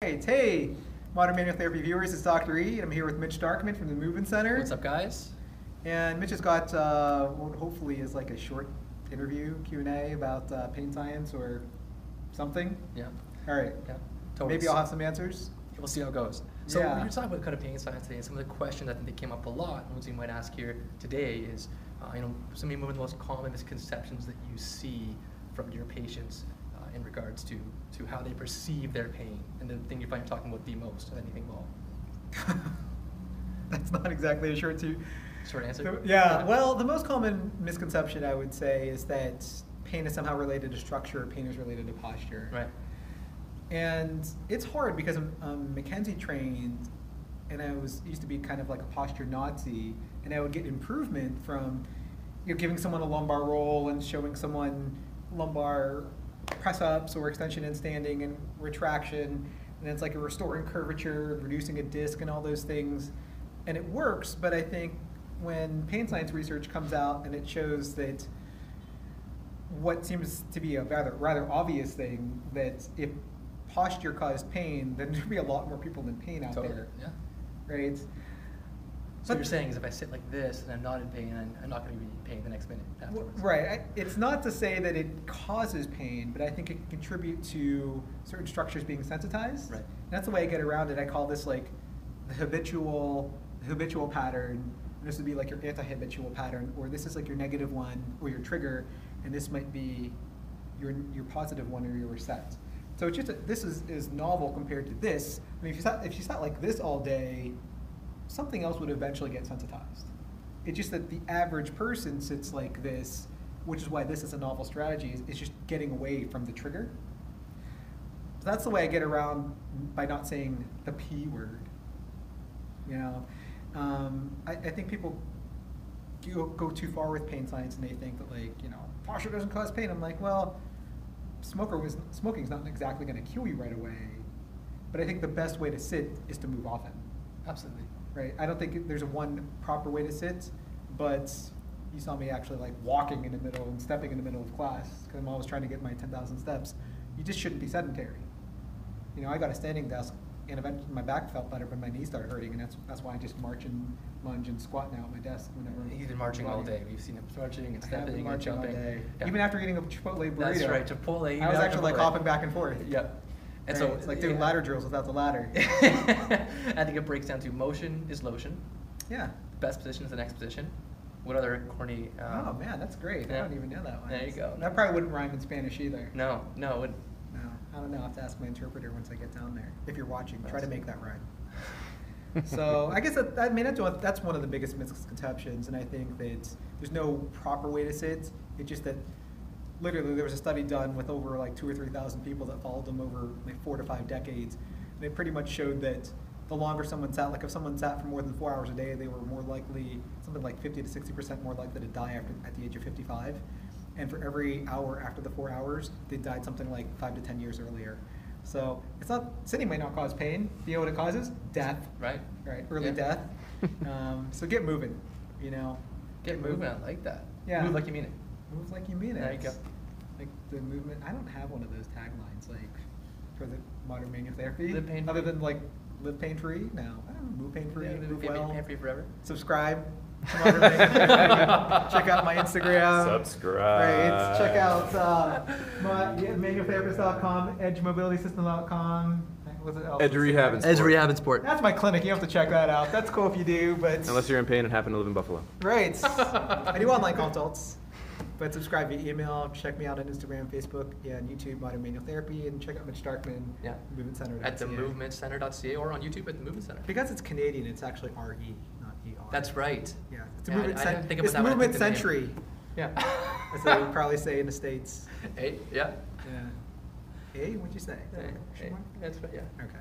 Hey, Modern Manual Therapy viewers, it's Dr. E. I'm here with Mitch Darkman from the Movement Center. What's up, guys? And Mitch has got what hopefully is like a short interview, Q&A about pain science or something. Yeah. All right. Yeah. Totally. Maybe I'll have some answers. We'll see how it goes. So Yeah. we're talking about kind of pain science today, and some of the questions I think that came up a lot, and ones we might ask here today is, some of the most common misconceptions that you see from your patients in regards to how they perceive their pain, and the thing you find you're talking about the most of anything involved. That's not exactly a short answer? Yeah, well, the most common misconception I would say is that pain is somehow related to structure, pain is related to posture. Right. And it's hard because I'm McKenzie trained, and I used to be kind of like a posture Nazi, and I would get improvement from giving someone a lumbar roll and showing someone lumbar press-ups or extension and standing and retraction, and it's like a restoring curvature, reducing a disc and all those things, and it works. But I think when pain science research comes out and it shows that what seems to be a rather obvious thing, that if posture caused pain, then there'd be a lot more people in pain out there. Yeah. Right? So what you're saying is if I sit like this and I'm not in pain, I'm not going to be in pain the next minute afterwards. Right. It's not to say that it causes pain, but I think it can contribute to certain structures being sensitized. Right. And that's the way I get around it. I call this like the habitual pattern. And this would be like your anti-habitual pattern, or this is like your negative one or your trigger, and this might be your positive one or your reset. So it's just this is novel compared to this. I mean, if you sat like this all day, something else would eventually get sensitized. It's just that the average person sits like this, which is why this is a novel strategy, is just getting away from the trigger. So that's the way I get around by not saying the P word. I think people go too far with pain science, and they think that posture doesn't cause pain. I'm like, well, smoking is not exactly going to kill you right away, but I think the best way to sit is to move often. Absolutely. Right. I don't think there's one proper way to sit, but you saw me actually like walking in the middle and stepping in the middle of class because I'm always trying to get my 10,000 steps. You just shouldn't be sedentary. I got a standing desk, and eventually my back felt better, but my knees started hurting, and that's why I just march and lunge and squat now at my desk whenever. He's been marching all day. We've seen him marching and stepping and jumping. All day. Yeah. Even after eating a Chipotle burrito. That's right, Chipotle. I was actually like hopping back and forth. Yep. And right? so it's like doing ladder drills without the ladder. I think it breaks down to motion is lotion. Yeah. The best position is the next position. What other corny? Oh man, that's great. Yeah. I don't even know that one. There you go. That probably wouldn't rhyme in Spanish either. No, it wouldn't. No, I don't know. I'll have to ask my interpreter once I get down there. If you're watching, try to make that rhyme. So I guess that's one of the biggest misconceptions, and I think that there's no proper way to sit. It's just that literally there was a study done with over like 2,000 or 3,000 people that followed them over like 4 to 5 decades, and it pretty much showed that the longer someone sat, like if someone sat for more than 4 hours a day, they were more likely, something like 50 to 60% more likely to die at the age of 55. And for every hour after the 4 hours, they died something like 5 to 10 years earlier. So sitting might not cause pain. You know what it causes? Death. Right. Right. Early death. So get moving. Get moving. I like that. Yeah. Move like you mean it. Move like you mean it. There you go. Like the movement. I don't have one of those taglines like for the modern manual therapy. Live pain-free. Other than like live pain free. No. I don't know, move pain free. Move well. Pain free forever. Subscribe. Modern Manual Therapy. Check out my Instagram. Subscribe. Right. Check out manualtherapist.com, edgemobilitysystem.com. What's it else? Edge Rehab and Sport. Edge Rehab and Sport. That's my clinic. You have to check that out. That's cool if you do, but Unless you're in pain and happen to live in Buffalo. right. I do online consults, but subscribe via email. Check me out on Instagram, Facebook, and YouTube, Modern Manual Therapy, and check out Mitch Darkman, Yeah. Movement Center. At themovementcenter.ca or on YouTube at the Movement Center. Because it's Canadian, it's actually RE, not ER. That's right. Yeah, it's a Yeah, movement. I didn't think about it's that when I movement picked the name. century. Yeah. That's what we probably say in the States. Hey, yeah. Yeah. Hey, what'd you say? Hey, that's right, yeah. Okay.